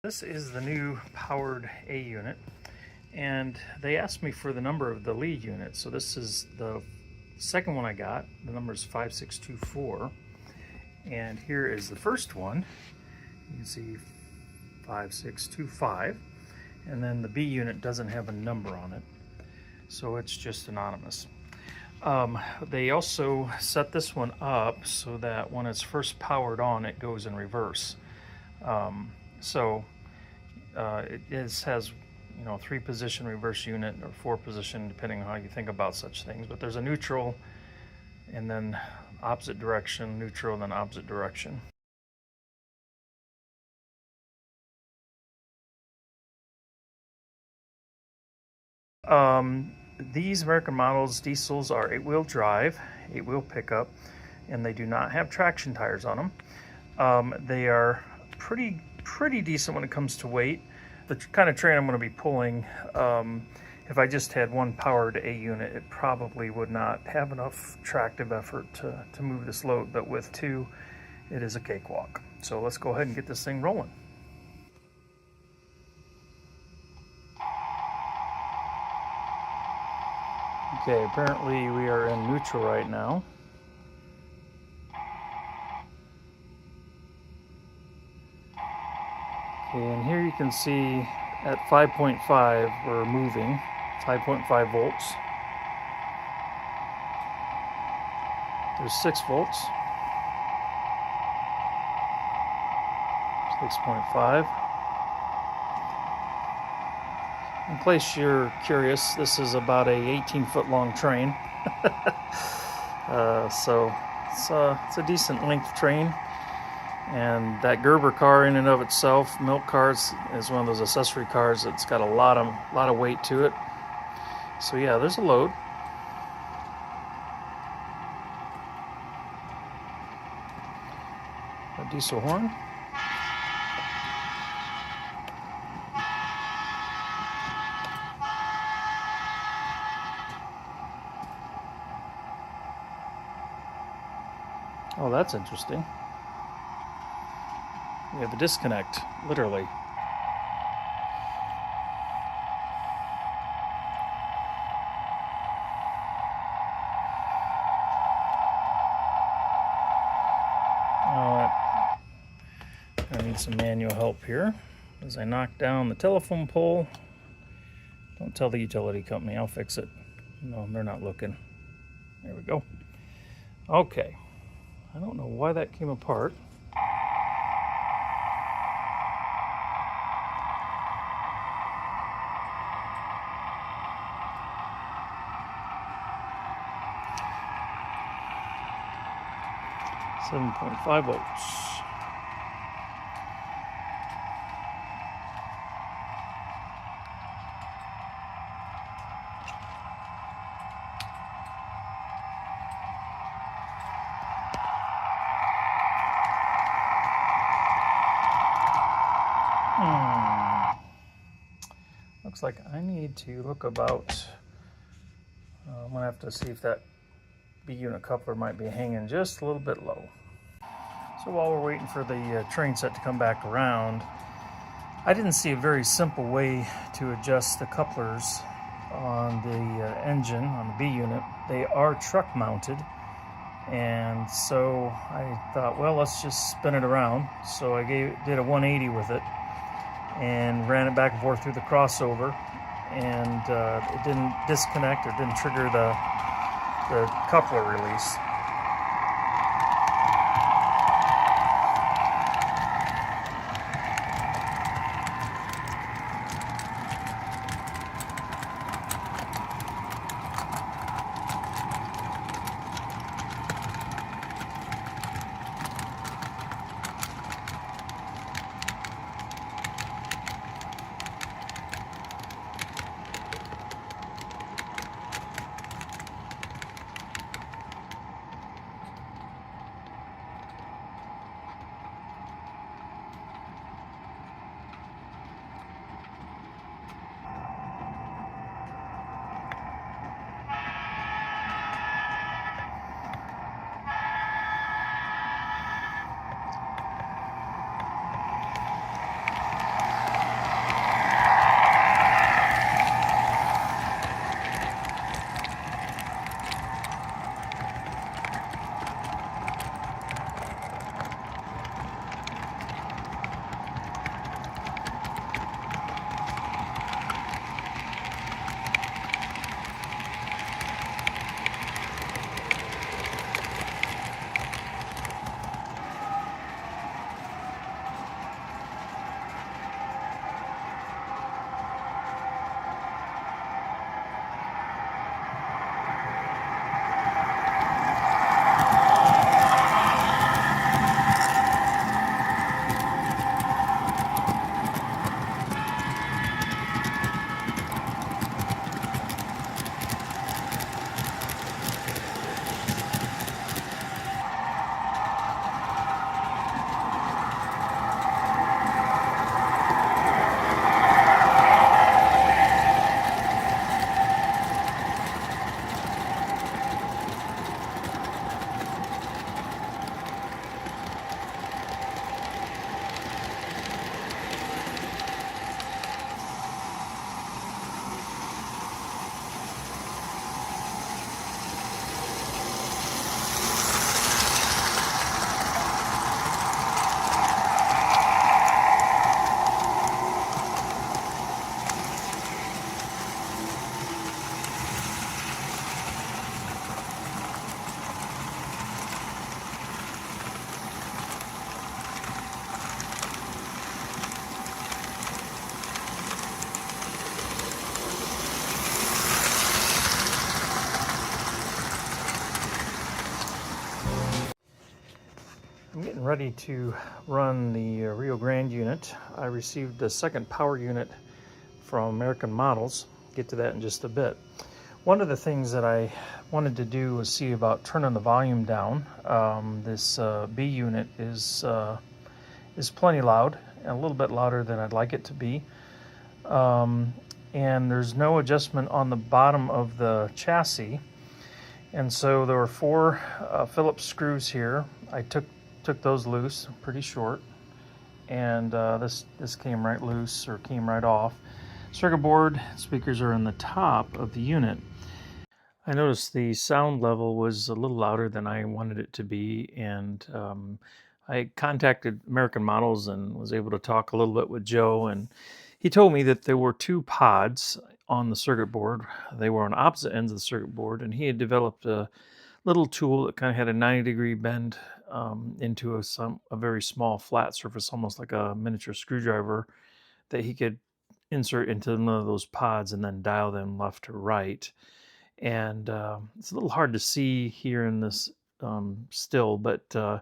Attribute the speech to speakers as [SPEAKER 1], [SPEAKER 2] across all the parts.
[SPEAKER 1] This is the new powered A unit, and they asked me for the number of the lead unit. So this is the second one I got. The number is 5624, and here is the first one. You can see 5625, and then the B unit doesn't have a number on it, so it's just anonymous. They also set this one up so that when it's first powered on, it goes in reverse. It has, 3-position reverse unit or 4-position, depending on how you think about such things. But there's a neutral, and then opposite direction, neutral, and then opposite direction. These American models diesels are 8-wheel drive, 8-wheel pickup, and they do not have traction tires on them. They are pretty decent when it comes to weight. The kind of train I'm going to be pulling, if I just had one powered A unit, it probably would not have enough tractive effort to move this load, but with two, it is a cakewalk. So let's go ahead and get this thing rolling. Okay, apparently we are in neutral right now. Okay, and here you can see at 5.5 we're moving, 5.5 volts. There's 6 volts, 6.5. In case you're curious, this is about a 18-foot long train. So it's a decent length train. And that Gerber car in and of itself, milk cars, is one of those accessory cars that's got a lot of weight to it. So yeah, there's a load. A diesel horn. Oh, that's interesting. We have a disconnect, literally. I need some manual help here as I knock down the telephone pole. Don't tell the utility company, I'll fix it. No, they're not looking. There we go. Okay. I don't know why that came apart. .5 volts. Looks like I need to hook about, I'm gonna have to see if that B unit coupler might be hanging just a little bit low. So while we're waiting for the train set to come back around, I didn't see a very simple way to adjust the couplers on the engine, on the B unit. They are truck mounted, and so I thought, well, let's just spin it around. So I did a 180 with it and ran it back and forth through the crossover, and it didn't disconnect or didn't trigger the coupler release. ready to run the Rio Grande unit. I received the second power unit from American Models. Get to that in just a bit. One of the things that I wanted to do was see about turning the volume down. This B unit is plenty loud, and a little bit louder than I'd like it to be. And there's no adjustment on the bottom of the chassis. And so there were 4 Phillips screws here. I took those loose, pretty short, and this came right loose, or came right off. Circuit board speakers are in the top of the unit. I noticed the sound level was a little louder than I wanted it to be, and I contacted American Models and was able to talk a little bit with Joe, and he told me that there were 2 pods on the circuit board. They were on opposite ends of the circuit board, and he had developed a little tool that kind of had a 90-degree bend into a very small flat surface, almost like a miniature screwdriver, that he could insert into one of those pods and then dial them left to right. And it's a little hard to see here in this still, but I'm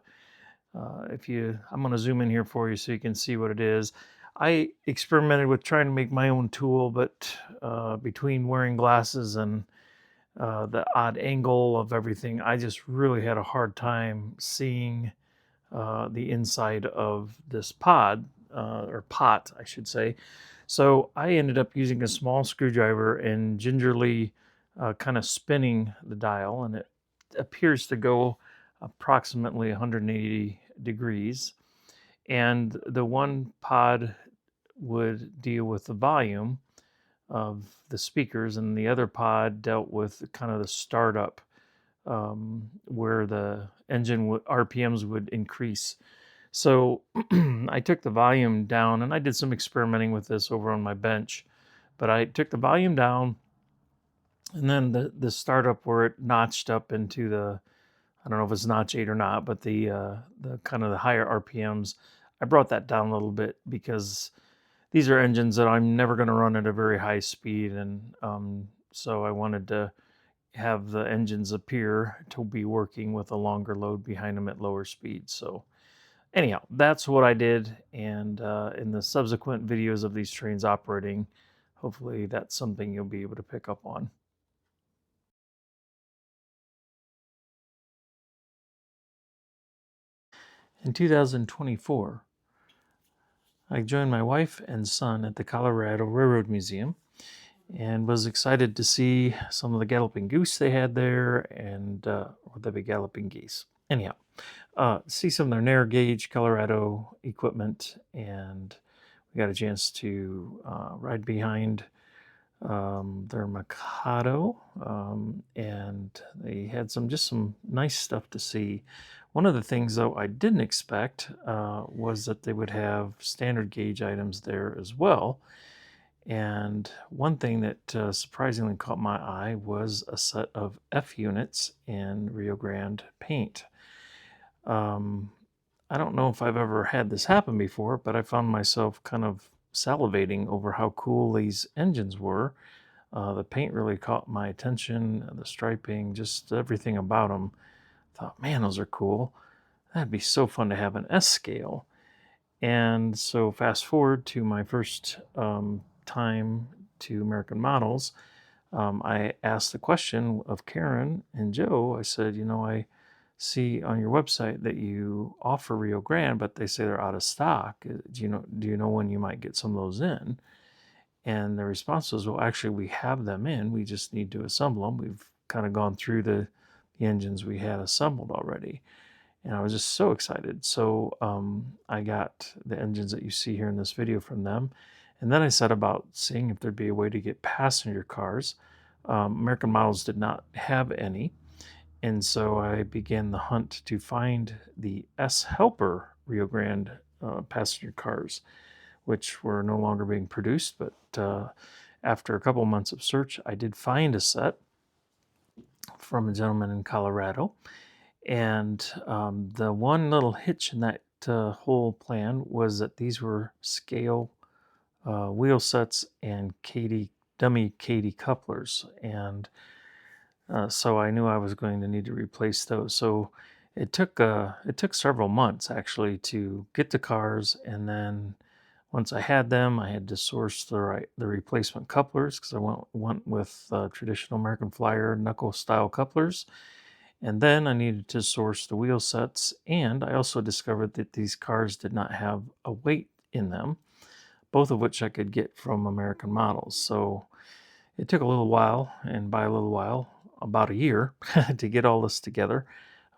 [SPEAKER 1] going to zoom in here for you so you can see what it is. I experimented with trying to make my own tool, but between wearing glasses and the odd angle of everything, I just really had a hard time seeing the inside of this pod, or pot, I should say. So I ended up using a small screwdriver and gingerly kind of spinning the dial, and it appears to go approximately 180 degrees. And the one pod would deal with the volume of the speakers, and the other pod dealt with kind of the startup, where the engine RPMs would increase. So I took the volume down, and I did some experimenting with this over on my bench, but I took the volume down, and then the startup where it notched up into the, I don't know if it's notch 8 or not, but the kind of the higher RPMs, I brought that down a little bit because these are engines that I'm never going to run at a very high speed, and so I wanted to have the engines appear to be working with a longer load behind them at lower speeds. So anyhow, that's what I did, and in the subsequent videos of these trains operating, hopefully that's something you'll be able to pick up on. In 2024, I joined my wife and son at the Colorado Railroad Museum and was excited to see some of the galloping goose they had there, and or the big galloping geese. Anyhow, see some of their narrow gauge Colorado equipment, and we got a chance to ride behind their Mikado, and they had just some nice stuff to see. One of the things, though, I didn't expect was that they would have standard gauge items there as well. And one thing that surprisingly caught my eye was a set of F units in Rio Grande paint. I don't know if I've ever had this happen before, but I found myself kind of salivating over how cool these engines were. The paint really caught my attention, the striping, just everything about them. Thought, man, those are cool. That'd be so fun to have an S scale. And so fast forward to my first time to American Models, I asked the question of Karen and Joe. I said, I see on your website that you offer Rio Grande, but they say they're out of stock. Do you know when you might get some of those in? And the response was, well, actually, we have them in. We just need to assemble them. We've kind of gone through the engines we had assembled already. And I was just so excited. So I got the engines that you see here in this video from them. And then I set about seeing if there'd be a way to get passenger cars. American Models did not have any. And so I began the hunt to find the S Helper Rio Grande passenger cars, which were no longer being produced. But after a couple months of search, I did find a set from a gentleman in Colorado. And the one little hitch in that whole plan was that these were scale wheel sets and dummy Katy couplers. And so I knew I was going to need to replace those. So It took several months actually to get the cars, and then once I had them, I had to source the replacement couplers because I went with traditional American Flyer knuckle style couplers, and then I needed to source the wheel sets, and I also discovered that these cars did not have a weight in them, both of which I could get from American Models. So it took a little while, and by a little while, about a year, to get all this together.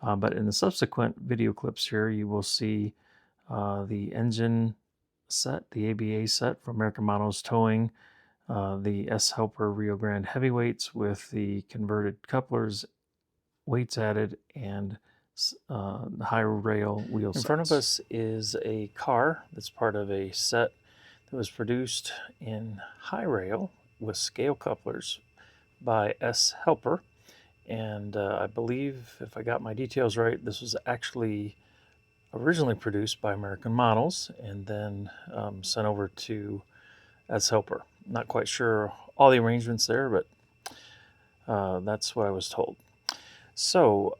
[SPEAKER 1] But in the subsequent video clips here, you will see the engine set, the ABA set from American Models Towing, the S Helper Rio Grande heavyweights with the converted couplers, weights added, and high rail wheel sets. In front of us is a car that's part of a set that was produced in high rail with scale couplers by S Helper. And I believe, if I got my details right, this was actually originally produced by American Models and then sent over to S Helper. Not quite sure all the arrangements there, but that's what I was told. So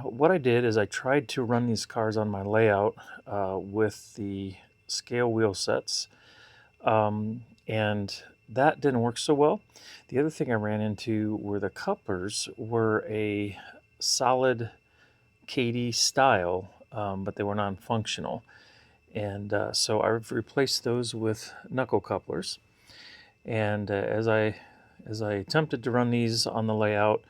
[SPEAKER 1] what I did is I tried to run these cars on my layout with the scale wheel sets, and that didn't work so well. The other thing I ran into were the couplers were a solid KD style, but they were non-functional. And so I've replaced those with knuckle couplers. And as I attempted to run these on the layout,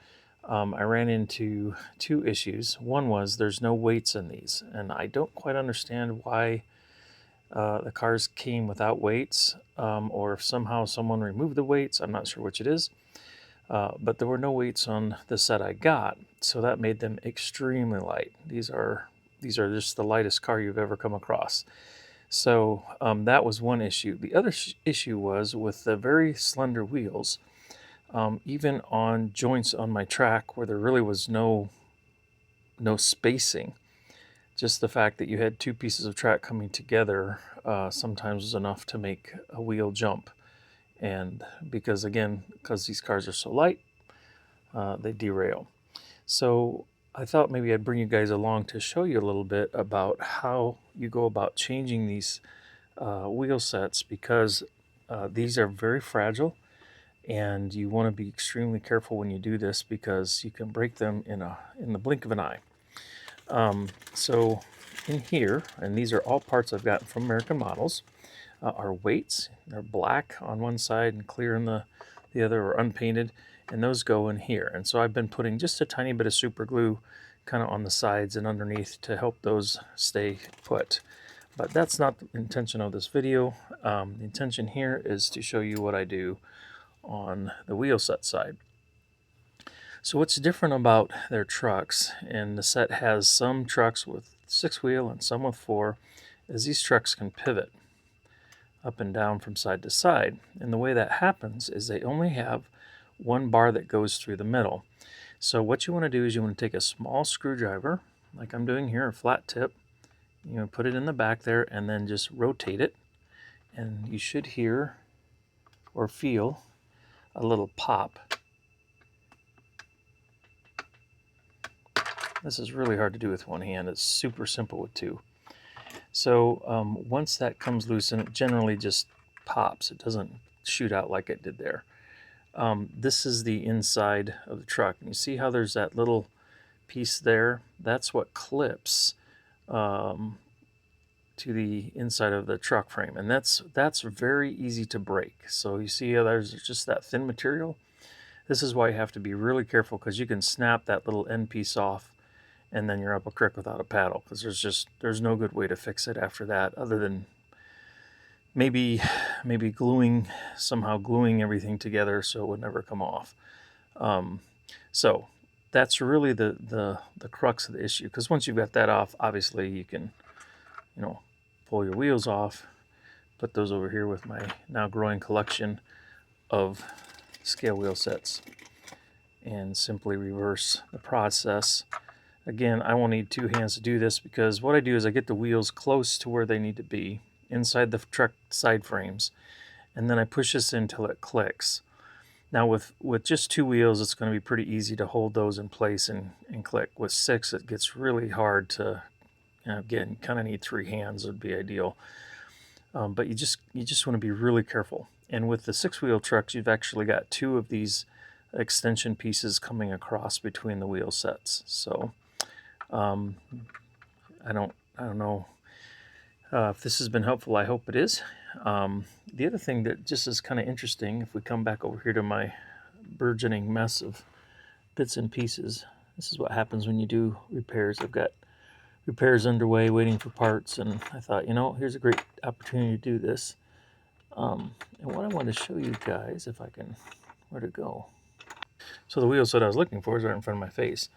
[SPEAKER 1] I ran into two issues. One was there's no weights in these, and I don't quite understand why the cars came without weights, or if somehow someone removed the weights. I'm not sure which it is, but there were no weights on the set I got, so that made them extremely light. These are just the lightest car you've ever come across. So that was one issue. The other issue was with the very slender wheels. Even on joints on my track where there really was no spacing, just the fact that you had two pieces of track coming together sometimes was enough to make a wheel jump. And because these cars are so light, they derail. So I thought maybe I'd bring you guys along to show you a little bit about how you go about changing these wheel sets, because these are very fragile, and you want to be extremely careful when you do this because you can break them in the blink of an eye. So in here, and these are all parts I've gotten from American Models, are weights. They're black on one side and clear in the other, or unpainted, and those go in here. And so I've been putting just a tiny bit of super glue kind of on the sides and underneath to help those stay put. But that's not the intention of this video. The intention here is to show you what I do on the wheel set side. So what's different about their trucks, and the set has some trucks with 6-wheel and some with 4, is these trucks can pivot up and down from side to side. And the way that happens is they only have one bar that goes through the middle. So what you want to do is you want to take a small screwdriver, like I'm doing here, a flat tip, put it in the back there, and then just rotate it, and you should hear or feel a little pop. This is really hard to do with one hand. It's super simple with two. So once that comes loose, and it generally just pops, it doesn't shoot out like it did there. This is the inside of the truck. And you see how there's that little piece there? That's what clips to the inside of the truck frame. And that's very easy to break. So you see how there's just that thin material? This is why you have to be really careful, because you can snap that little end piece off and then you're up a creek without a paddle, because there's no good way to fix it after that, other than maybe somehow gluing everything together so it would never come off. So that's really the crux of the issue, because once you've got that off, obviously you can pull your wheels off, put those over here with my now growing collection of scale wheel sets, and simply reverse the process. Again, I won't need 2 hands to do this, because what I do is I get the wheels close to where they need to be inside the truck side frames, and then I push this in until it clicks. Now with just 2 wheels, it's going to be pretty easy to hold those in place and click. With 6, it gets really hard to, again, kind of need 3 hands would be ideal. But you just want to be really careful. And with the 6-wheel trucks, you've actually got 2 of these extension pieces coming across between the wheel sets. So I don't know if this has been helpful. I hope it is. The other thing that just is kind of interesting, if we come back over here to my burgeoning mess of bits and pieces, this is what happens when you do repairs. I've got repairs underway waiting for parts, and I thought, here's a great opportunity to do this. And what I want to show you guys, if I can, where to go? So the wheel set I was looking for is right in front of my face.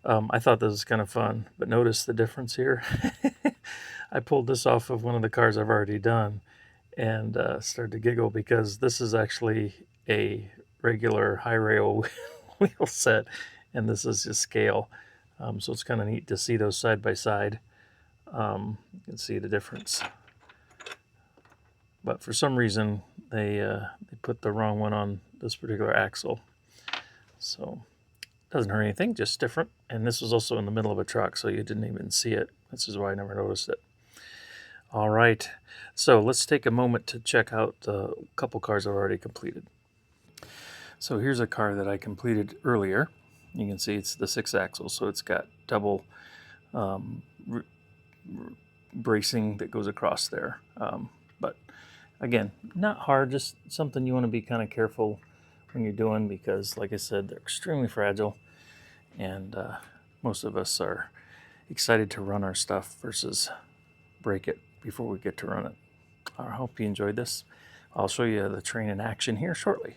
[SPEAKER 1] I thought this was kind of fun, but notice the difference here. I pulled this off of one of the cars I've already done and started to giggle because this is actually a regular high rail wheel set, and this is just scale. So it's kind of neat to see those side by side. You can see the difference. But for some reason, they put the wrong one on this particular axle. So doesn't hurt anything, just different. And this was also in the middle of a truck, so you didn't even see it. This is why I never noticed it. All right, so let's take a moment to check out a couple cars I've already completed. So here's a car that I completed earlier. You can see it's the 6-axle, so it's got double bracing that goes across there. But again, not hard, just something you want to be kind of careful when you're doing because, like I said, they're extremely fragile. And most of us are excited to run our stuff versus break it before we get to run it. I hope you enjoyed this. I'll show you the train in action here shortly.